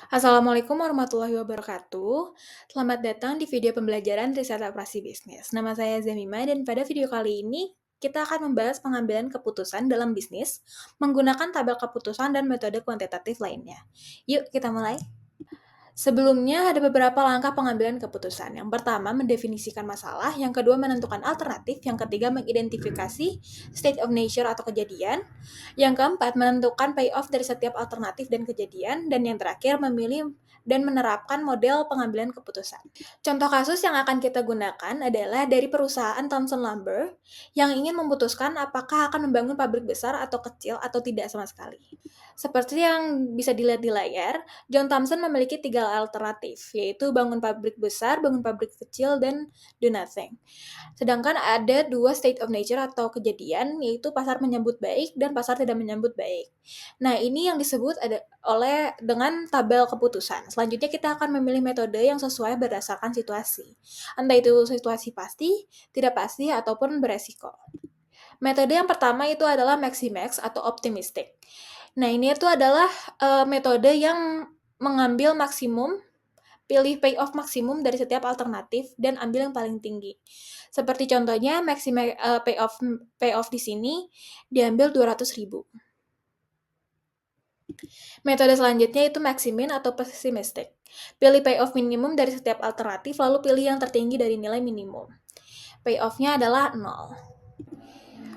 Assalamualaikum warahmatullahi wabarakatuh. Selamat datang di video pembelajaran riset operasi bisnis. Nama saya Zamima dan pada video kali ini kita akan membahas pengambilan keputusan dalam bisnis menggunakan tabel keputusan dan metode kuantitatif lainnya. Yuk kita mulai. Sebelumnya ada beberapa langkah pengambilan keputusan. Yang pertama, mendefinisikan masalah. Yang kedua, menentukan alternatif. Yang ketiga, mengidentifikasi state of nature atau kejadian. Yang keempat, menentukan payoff dari setiap alternatif dan kejadian. Dan yang terakhir, memilih dan menerapkan model pengambilan keputusan. Contoh kasus yang akan kita gunakan adalah dari perusahaan Thomson Lumber yang ingin memutuskan apakah akan membangun pabrik besar atau kecil atau tidak sama sekali. Seperti yang bisa dilihat di layar, John Thomson memiliki 3 alternatif, yaitu bangun pabrik besar, bangun pabrik kecil, dan do nothing. Sedangkan ada 2 state of nature atau kejadian, yaitu pasar menyambut baik dan pasar tidak menyambut baik. Nah, ini yang disebut dengan tabel keputusan. Selanjutnya kita akan memilih metode yang sesuai berdasarkan situasi. Entah itu situasi pasti, tidak pasti, ataupun beresiko. Metode yang pertama itu adalah Maximax atau optimistic. Nah, ini itu adalah metode yang mengambil maksimum, pilih payoff maksimum dari setiap alternatif dan ambil yang paling tinggi. Seperti contohnya payoff di sini diambil 200.000. Metode selanjutnya itu maximin atau pessimistic. Pilih payoff minimum dari setiap alternatif lalu pilih yang tertinggi dari nilai minimum. Payoff-nya adalah 0.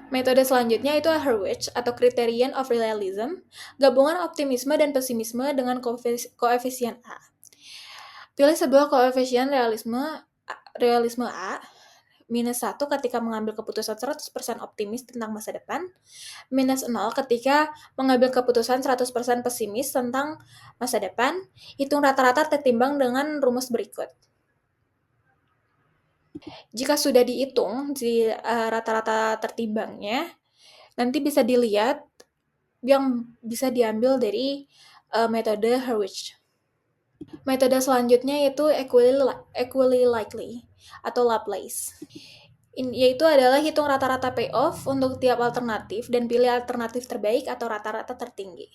Metode selanjutnya itu Hurwitz atau Criterion of Realism, gabungan optimisme dan pesimisme dengan koefisien A. Pilih sebuah koefisien realisme A, minus 1 ketika mengambil keputusan 100% optimis tentang masa depan, minus 0 ketika mengambil keputusan 100% pesimis tentang masa depan, hitung rata-rata tertimbang dengan rumus berikut. Jika sudah dihitung di rata-rata tertimbangnya, nanti bisa dilihat yang bisa diambil dari metode Hurwitz. Metode selanjutnya yaitu equally likely atau Laplace. Yaitu adalah hitung rata-rata payoff untuk tiap alternatif dan pilih alternatif terbaik atau rata-rata tertinggi.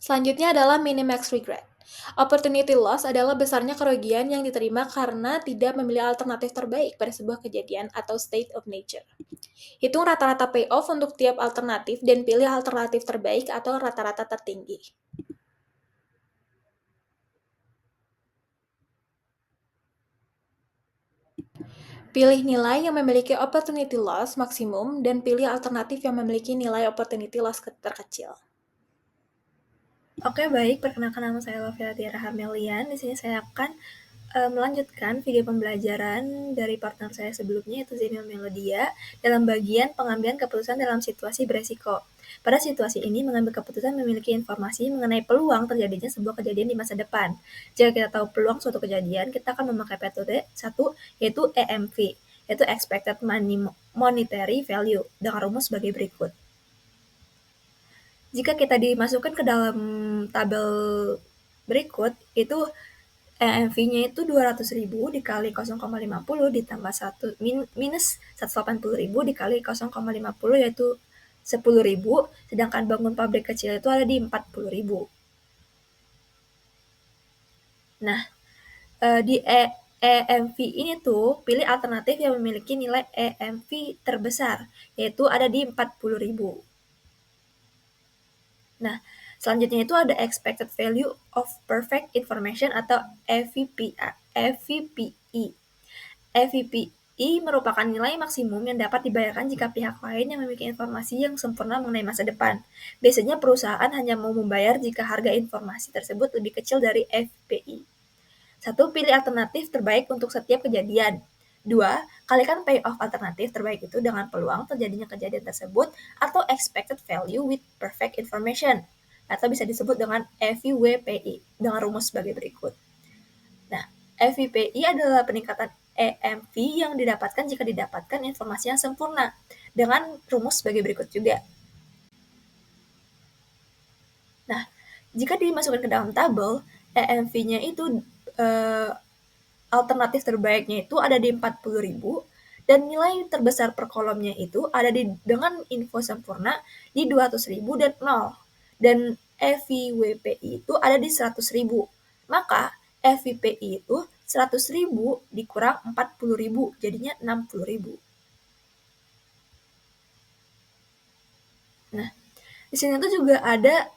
Selanjutnya adalah minimax regret. Opportunity loss adalah besarnya kerugian yang diterima karena tidak memilih alternatif terbaik pada sebuah kejadian atau state of nature. Hitung rata-rata payoff untuk tiap alternatif dan pilih alternatif terbaik atau rata-rata tertinggi. Pilih nilai yang memiliki opportunity loss maksimum dan pilih alternatif yang memiliki nilai opportunity loss terkecil. Oke, baik. Perkenalkan, nama saya Lovia Tiara Hamelian. Di sini saya akan melanjutkan video pembelajaran dari partner saya sebelumnya, yaitu Zemil Melodia, dalam bagian pengambilan keputusan dalam situasi beresiko. Pada situasi ini, mengambil keputusan memiliki informasi mengenai peluang terjadinya sebuah kejadian di masa depan. Jika kita tahu peluang suatu kejadian, kita akan memakai metode satu, yaitu EMV, yaitu Expected Monetary Value, dengan rumus sebagai berikut. Jika kita dimasukkan ke dalam tabel berikut, itu EMV-nya itu 200.000 dikali 0,50 ditambah minus 180.000 dikali 0,50 yaitu 10.000, sedangkan bangun pabrik kecil itu ada di 40.000. Nah, di EMV ini tuh pilih alternatif yang memiliki nilai EMV terbesar, yaitu ada di 40.000. Nah, selanjutnya itu ada expected value of perfect information atau EVPI. EVPI merupakan nilai maksimum yang dapat dibayarkan jika pihak lain yang memiliki informasi yang sempurna mengenai masa depan. Biasanya perusahaan hanya mau membayar jika harga informasi tersebut lebih kecil dari EVPI. 1. Pilih alternatif terbaik untuk setiap kejadian. 2. Kalikan payoff alternatif terbaik itu dengan peluang terjadinya kejadian tersebut atau expected value with perfect information, atau bisa disebut dengan EVWPI dengan rumus sebagai berikut. Nah, EVPI adalah peningkatan EMV yang didapatkan jika didapatkan informasi yang sempurna dengan rumus sebagai berikut juga. Nah, jika dimasukkan ke dalam tabel, EMV-nya itu alternatif terbaiknya itu ada di 40.000 dan nilai terbesar per kolomnya itu ada dengan info sempurna di 200.000 dan 0. Dan FIWPI itu ada di 100.000. Maka FIPI itu 100.000 dikurang 40.000, jadinya 60.000. Nah, di sini tuh juga ada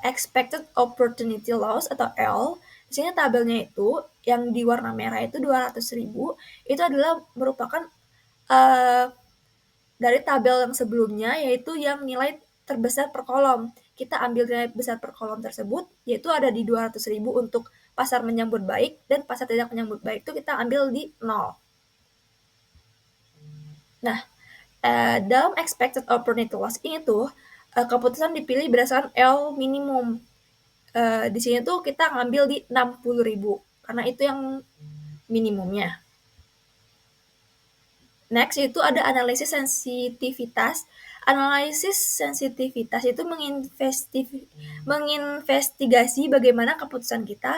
expected opportunity loss atau L. Di sini tabelnya itu yang di warna merah itu 200.000, itu adalah merupakan dari tabel yang sebelumnya, yaitu yang nilai terbesar per kolom. Kita ambil nilai besar per kolom tersebut, yaitu ada di 200.000 untuk pasar menyambut baik, dan pasar tidak menyambut baik itu kita ambil di 0. Nah, dalam expected opportunity loss ini tuh, keputusan dipilih berdasarkan L minimum. Di sini tuh kita ngambil di 60.000, karena itu yang minimumnya. Next itu ada analisis sensitivitas. Analisis sensitivitas itu menginvestigasi bagaimana keputusan kita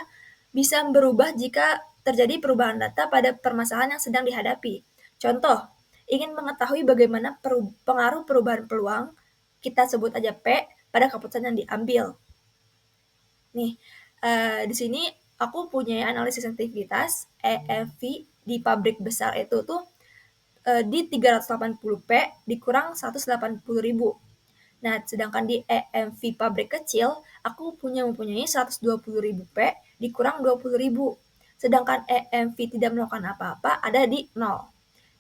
bisa berubah jika terjadi perubahan data pada permasalahan yang sedang dihadapi. Contoh, ingin mengetahui bagaimana pengaruh perubahan peluang, kita sebut aja P, pada keputusan yang diambil. Nih, di sini aku punya analisis sensitivitas EFV di pabrik besar itu tuh di 380p dikurang 180.000. Nah, sedangkan di EMV pabrik kecil, aku mempunyai 120.000p dikurang 20.000. Sedangkan EMV tidak melakukan apa-apa ada di 0.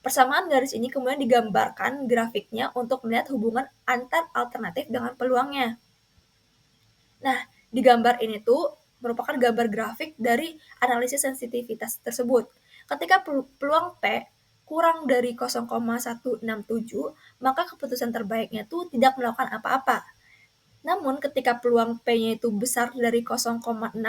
Persamaan garis ini kemudian digambarkan grafiknya untuk melihat hubungan antar alternatif dengan peluangnya. Nah, di gambar ini tuh merupakan gambar grafik dari analisis sensitivitas tersebut. Ketika peluang P kurang dari 0,167, maka keputusan terbaiknya tuh tidak melakukan apa-apa. Namun ketika peluang P-nya itu besar dari 0,615,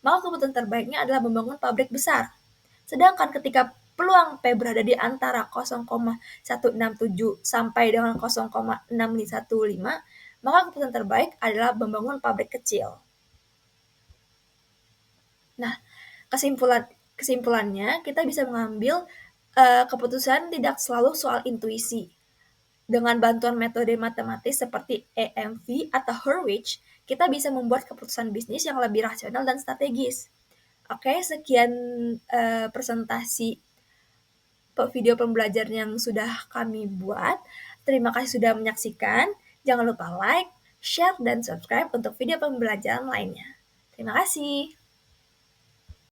maka keputusan terbaiknya adalah membangun pabrik besar. Sedangkan ketika peluang P berada di antara 0,167 sampai dengan 0,615, maka keputusan terbaik adalah membangun pabrik kecil. Nah, kesimpulannya kita bisa mengambil keputusan tidak selalu soal intuisi. Dengan bantuan metode matematis seperti EMV atau Hurwitz, kita bisa membuat keputusan bisnis yang lebih rasional dan strategis. Oke, sekian presentasi video pembelajaran yang sudah kami buat. Terima kasih sudah menyaksikan. Jangan lupa like, share, dan subscribe untuk video pembelajaran lainnya. Terima kasih.